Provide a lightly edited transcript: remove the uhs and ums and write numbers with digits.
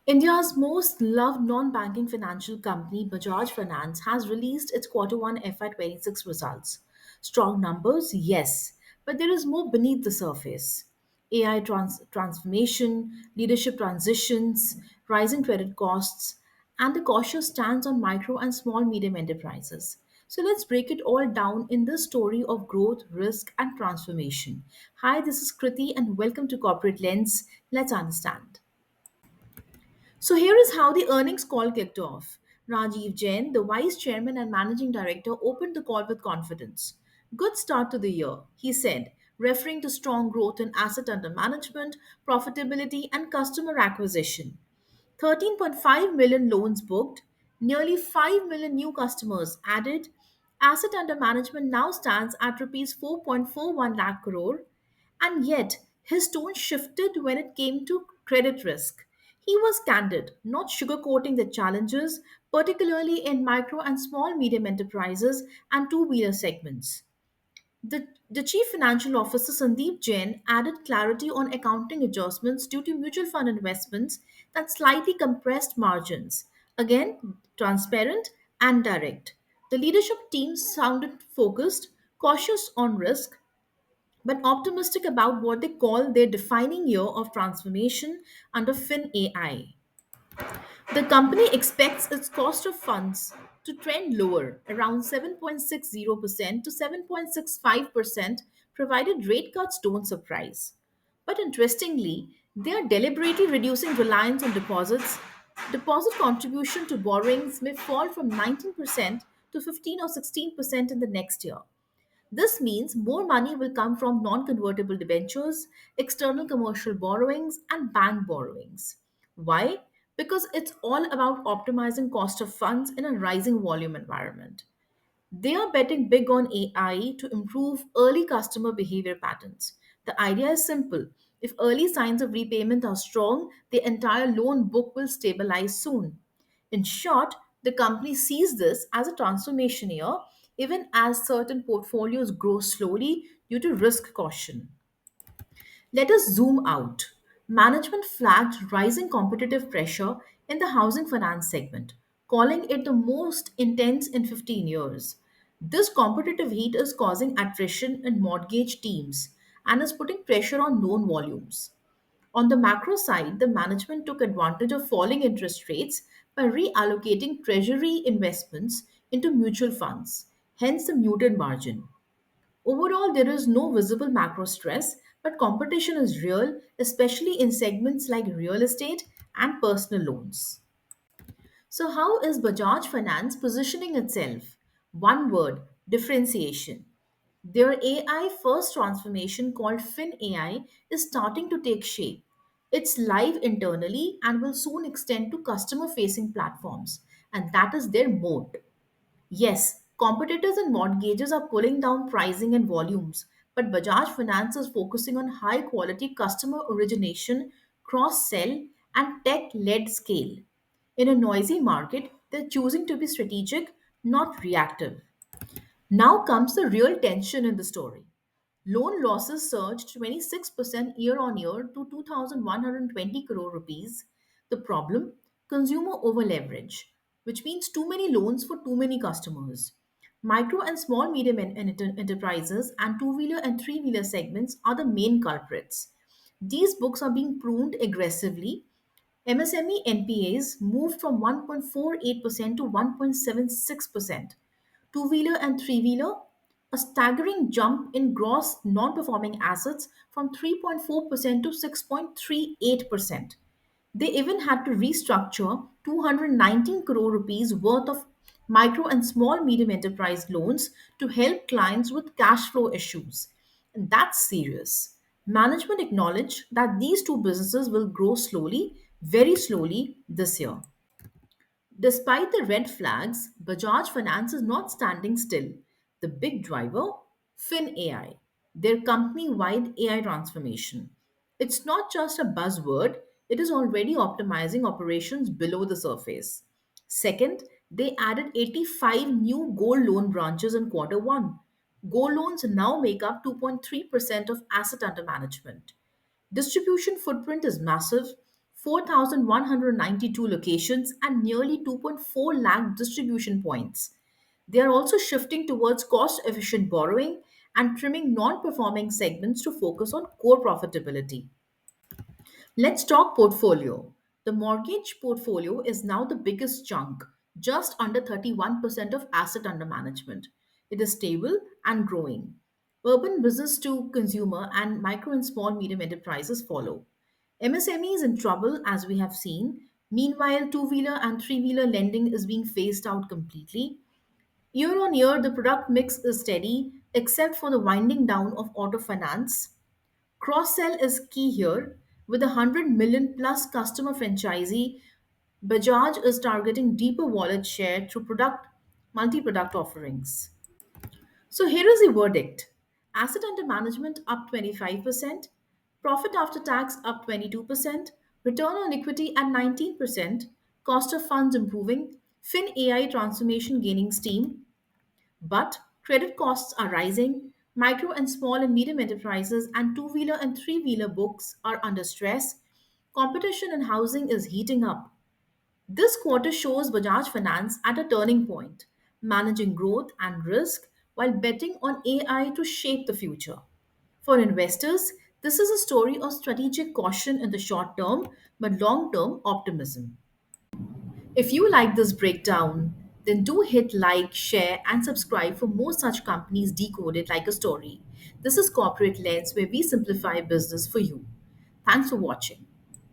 India's most loved non banking financial company, Bajaj Finance, has released its Q1 FY26 results. Strong numbers, yes, but there is more beneath the surface. AI transformation, leadership transitions, rising credit costs, and a cautious stance on micro and small medium enterprises. So let's break it all down in this story of growth, risk, and transformation. Hi, this is Kriti, and welcome to Corporate Lens. Let's understand. So here is how the earnings call kicked off. Rajiv Jain, the vice chairman and managing director, opened the call with confidence. Good start to the year, he said, referring to strong growth in asset under management, profitability, and customer acquisition. 13.5 million loans booked, nearly 5 million new customers added. Asset under management now stands at rupees 4.41 lakh crore, and yet his tone shifted when it came to credit risk. He was candid, not sugarcoating the challenges, particularly in micro and small medium enterprises and two-wheeler segments. The Chief Financial Officer Sandeep Jain added clarity on accounting adjustments due to mutual fund investments that slightly compressed margins. Again, transparent and direct. The leadership team sounded focused, cautious on risk, but optimistic about what they call their defining year of transformation under FinAI. The company expects its cost of funds to trend lower, around 7.60% to 7.65%, provided rate cuts don't surprise. But interestingly, they are deliberately reducing reliance on deposits. Deposit contribution to borrowings may fall from 19% to 15 or 16% in the next year. This means more money will come from non convertible debentures, external commercial borrowings, and bank borrowings. Why? Because it's all about optimizing cost of funds in a rising volume environment. They are betting big on AI to improve early customer behavior patterns. The idea is simple. If early signs of repayment are strong, the entire loan book will stabilize soon. In short, the company sees this as a transformation year, even as certain portfolios grow slowly due to risk caution. Let us zoom out. Management flagged rising competitive pressure in the housing finance segment, calling it the most intense in 15 years. This competitive heat is causing attrition in mortgage teams and is putting pressure on loan volumes. On the macro side, the management took advantage of falling interest rates by reallocating treasury investments into mutual funds, hence the muted margin. Overall, there is no visible macro stress, but competition is real, especially in segments like real estate and personal loans. So, how is Bajaj Finance positioning itself? One word: differentiation. Their AI first transformation called FinAI is starting to take shape. It's live internally and will soon extend to customer facing platforms, and that is their moat. Yes, competitors in mortgages are pulling down pricing and volumes, but Bajaj Finance is focusing on high quality customer origination, cross sell, and tech led scale. In a noisy market, they're choosing to be strategic, not reactive. Now comes the real tension in the story. Loan losses surged 26% year on year to 2,120 crore rupees. The problem? Consumer over leverage, which means too many loans for too many customers. Micro and small medium enterprises and two-wheeler and three-wheeler segments are the main culprits. These books are being pruned aggressively. MSME NPAs moved from 1.48% to 1.76%. Two wheeler and three wheeler, a staggering jump in gross non performing assets from 3.4% to 6.38%. They even had to restructure 219 crore rupees worth of micro and small medium enterprise loans to help clients with cash flow issues. And that's serious. Management acknowledged that these two businesses will grow slowly, very slowly this year. Despite the red flags, Bajaj Finance is not standing still. The big driver, FinAI, their company wide AI transformation. It's not just a buzzword, it is already optimizing operations below the surface. Second, they added 85 new gold loan branches in quarter one. Gold loans now make up 2.3% of asset under management. Distribution footprint is massive: 4,192 locations, and nearly 2.4 lakh distribution points. They are also shifting towards cost efficient borrowing and trimming non performing segments to focus on core profitability. Let's talk portfolio. The mortgage portfolio is now the biggest chunk, just under 31% of asset under management. It is stable and growing. Urban business to consumer and micro and small medium enterprises follow. MSME is in trouble as we have seen. Meanwhile, two-wheeler and three-wheeler lending is being phased out completely. Year on year, the product mix is steady except for the winding down of auto finance. Cross sell is key here. With a 100 million plus customer franchisee, Bajaj is targeting deeper wallet share through multi product offerings. So here is the verdict: asset under management up 25%, profit after tax up 22%, return on equity at 19%, cost of funds improving, FinAI transformation gaining steam, but credit costs are rising. Micro and small and medium enterprises and two wheeler and three wheeler books are under stress. Competition in housing is heating up. This quarter shows Bajaj Finance at a turning point, managing growth and risk while betting on AI to shape the future. For investors, this is a story of strategic caution in the short term but long term optimism. If you like this breakdown, then do hit like, share, and subscribe for more such companies decoded like a story. This is Corporate Lens, where we simplify business for you. Thanks for watching.